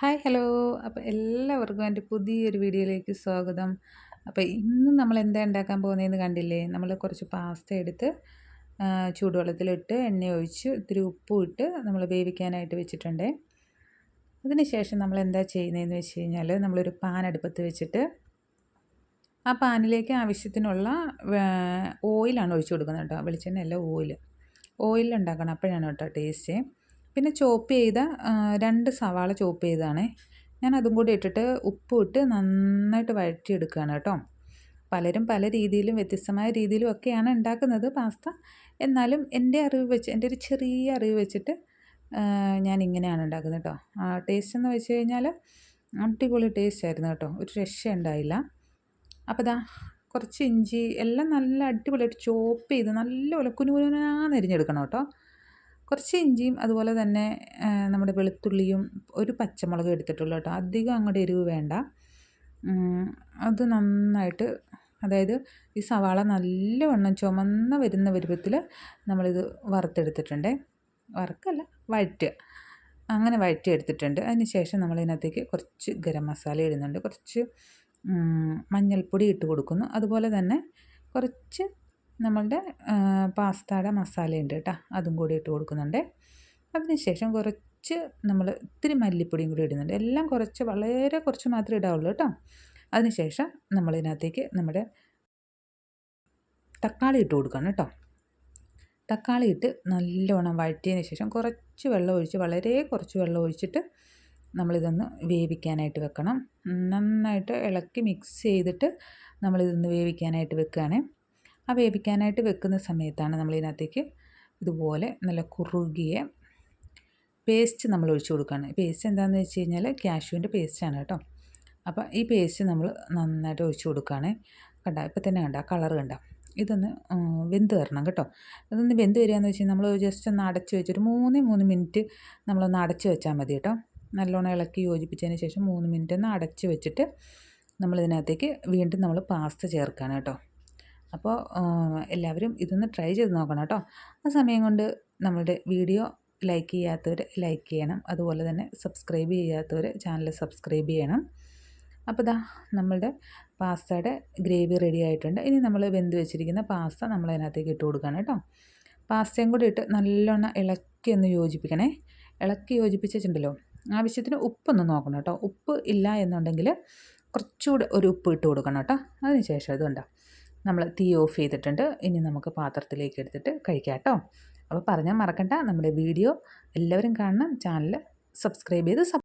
Hi hello. അപ്പോൾ എല്ലാവർക്കും എൻ്റെ പുതിയൊരു വീഡിയോയിലേക്ക് സ്വാഗതം. അപ്പോൾ ഇന്ന് നമ്മൾ എന്താ ഉണ്ടാക്കാൻ പോകുന്നതെന്ന് കണ്ടില്ലേ? നമ്മൾ കുറച്ച് പാസ്ത എടുത്ത് ചൂടുവെള്ളത്തിലിട്ട് എണ്ണ ഒഴിച്ച് ഇത്തിരി ഉപ്പും ഇട്ട് നമ്മൾ വേവിക്കാനായിട്ട് വെച്ചിട്ടുണ്ട്. അതിന് ശേഷം നമ്മൾ എന്താ ചെയ്യുന്നതെന്ന് വെച്ച് കഴിഞ്ഞാൽ നമ്മളൊരു പാൻ അടുപ്പത്ത് വെച്ചിട്ട് ആ പാനിലേക്ക് ആവശ്യത്തിനുള്ള ഓയിലാണ് ഒഴിച്ച് കൊടുക്കുന്നത് കേട്ടോ. വെളിച്ചെണ്ണയല്ല, ഓയിലുണ്ടാക്കണം, അപ്പോഴാണ് കേട്ടോ ടേസ്റ്റ്. പിന്നെ ചോപ്പ് ചെയ്ത 2 സവാള ചോപ്പ് ചെയ്തതാണേ. ഞാൻ അതും കൂടി ഇട്ടിട്ട് ഉപ്പും ഇട്ട് നന്നായിട്ട് വഴറ്റിയെടുക്കുകയാണ് കേട്ടോ. പലരും പല രീതിയിലും വ്യത്യസ്തമായ രീതിയിലും ഒക്കെയാണ് ഉണ്ടാക്കുന്നത് പാസ്ത. എന്നാലും എൻ്റെ ഒരു ചെറിയ അറിവ് വെച്ചിട്ട് ഞാൻ ഇങ്ങനെയാണ് ഉണ്ടാക്കുന്നത് കേട്ടോ. ടേസ്റ്റ് എന്ന് വെച്ച് കഴിഞ്ഞാൽ അടിപൊളി ടേസ്റ്റ് ആയിരുന്നു കേട്ടോ. ഒരു രക്ഷയുണ്ടായില്ല. അപ്പോൾ ദാ കുറച്ച് ഇഞ്ചി എല്ലാം നല്ല അടിപൊളിയായിട്ട് ചോപ്പ് ചെയ്ത് നല്ലപോലെ കുനുകുനാന്ന് അരിഞ്ഞെടുക്കണം കേട്ടോ. കുറച്ച് ഇഞ്ചിയും അതുപോലെ തന്നെ നമ്മുടെ വെളുത്തുള്ളിയും ഒരു പച്ചമുളക് എടുത്തിട്ടുള്ളൂ കേട്ടോ. അധികം അങ്ങോട്ട് എരിവ് വേണ്ട. അത് നന്നായിട്ട്, അതായത് ഈ സവാള നല്ലവണ്ണം ചുമന്ന് വരുന്ന പരുവത്തിൽ നമ്മളിത് വറുത്തെടുത്തിട്ടുണ്ട്. വറുക്കല്ല, വഴറ്റുക. അങ്ങനെ വഴറ്റിയെടുത്തിട്ടുണ്ട്. അതിന് ശേഷം നമ്മളിതിനകത്തേക്ക് കുറച്ച് ഗരം മസാല ഇടുന്നുണ്ട്, കുറച്ച് മഞ്ഞൾപ്പൊടി ഇട്ട് കൊടുക്കുന്നു. അതുപോലെ തന്നെ കുറച്ച് നമ്മളുടെ പാസ്തയുടെ മസാലയുണ്ട് കേട്ടോ, അതും കൂടി ഇട്ട് കൊടുക്കുന്നുണ്ട്. അതിനുശേഷം കുറച്ച് നമ്മൾ ഇത്തിരി മല്ലിപ്പൊടിയും കൂടി ഇടുന്നുണ്ട്. എല്ലാം കുറച്ച്, വളരെ കുറച്ച് മാത്രമേ ഇടാവുള്ളൂ കേട്ടോ. അതിനുശേഷം നമ്മളിതിനകത്തേക്ക് നമ്മുടെ തക്കാളി ഇട്ട് കൊടുക്കണം കേട്ടോ. തക്കാളി ഇട്ട് നല്ലവണ്ണം വഴറ്റിയതിന് ശേഷം കുറച്ച് വെള്ളം ഒഴിച്ച്, വളരെ കുറച്ച് വെള്ളം ഒഴിച്ചിട്ട് നമ്മളിതൊന്ന് വേവിക്കാനായിട്ട് വെക്കണം. നന്നായിട്ട് ഇളക്കി മിക്സ് ചെയ്തിട്ട് നമ്മളിതൊന്ന് വേവിക്കാനായിട്ട് വെക്കുകയാണ്. ആ വേവിക്കാനായിട്ട് വെക്കുന്ന സമയത്താണ് നമ്മളിതിനകത്തേക്ക് ഇതുപോലെ നല്ല കുറുകിയ പേസ്റ്റ് നമ്മൾ ഒഴിച്ച് കൊടുക്കുകയാണ്. പേസ്റ്റ് എന്താണെന്ന് വെച്ച് കഴിഞ്ഞാൽ കാഷ്യൂവിൻ്റെ പേസ്റ്റാണ് കേട്ടോ. അപ്പോൾ ഈ പേസ്റ്റ് നമ്മൾ നന്നായിട്ട് ഒഴിച്ച് കൊടുക്കുകയാണ്. കണ്ട, ഇപ്പോൾ തന്നെ കണ്ട കളർ കണ്ട. ഇതൊന്ന് വെന്ത് വരണം കേട്ടോ. ഇതൊന്ന് വെന്ത് വരികയെന്ന് വെച്ച് കഴിഞ്ഞാൽ നമ്മൾ ജസ്റ്റ് ഒന്ന് അടച്ച് വെച്ചൊരു 3 മിനിറ്റ് നമ്മളൊന്ന് അടച്ച് വെച്ചാൽ മതി കേട്ടോ. നല്ലോണം ഇളക്കി യോജിപ്പിച്ചതിന് ശേഷം 3 മിനിറ്റ് ഒന്ന് അടച്ച് വെച്ചിട്ട് നമ്മളിതിനകത്തേക്ക് വീണ്ടും നമ്മൾ പാസ്ത ചേർക്കുകയാണ് കേട്ടോ. അപ്പോൾ എല്ലാവരും ഇതൊന്ന് ട്രൈ ചെയ്ത് നോക്കണം കേട്ടോ. ആ സമയം കൊണ്ട് നമ്മളുടെ വീഡിയോ ലൈക്ക് ചെയ്യാത്തവർ ലൈക്ക് ചെയ്യണം. അതുപോലെ തന്നെ സബ്സ്ക്രൈബ് ചെയ്യാത്തവർ ചാനൽ സബ്സ്ക്രൈബ് ചെയ്യണം. അപ്പോൾ ദാ നമ്മളുടെ പാസ്തയുടെ ഗ്രേവി റെഡി ആയിട്ടുണ്ട്. ഇനി നമ്മൾ വെന്ത് വെച്ചിരിക്കുന്ന പാസ്ത നമ്മളതിനകത്തേക്ക് ഇട്ട് കൊടുക്കുകയാണ് കേട്ടോ. പാസ്തയും കൂടി ഇട്ട് നല്ലോണം ഇളക്കി ഒന്ന് യോജിപ്പിക്കണേ. ഇളക്കി യോജിപ്പിച്ചിട്ടുണ്ടല്ലോ, ആവശ്യത്തിന് ഉപ്പൊന്ന് നോക്കണം കേട്ടോ. ഉപ്പ് ഇല്ല എന്നുണ്ടെങ്കിൽ കുറച്ചുകൂടെ ഒരു ഉപ്പ് ഇട്ട് കൊടുക്കണം കേട്ടോ. അതിന് ശേഷം ഇതുണ്ടോ, നമ്മൾ തീ ഓഫ് ചെയ്തിട്ടുണ്ട്. ഇനി നമുക്ക് പാത്രത്തിലേക്ക് എടുത്തിട്ട് കഴിക്കാം കേട്ടോ. അപ്പോൾ പറഞ്ഞാൽ മറക്കണ്ട, നമ്മുടെ വീഡിയോ എല്ലാവരും കാണണം. ചാനൽ സബ്സ്ക്രൈബ് ചെയ്ത്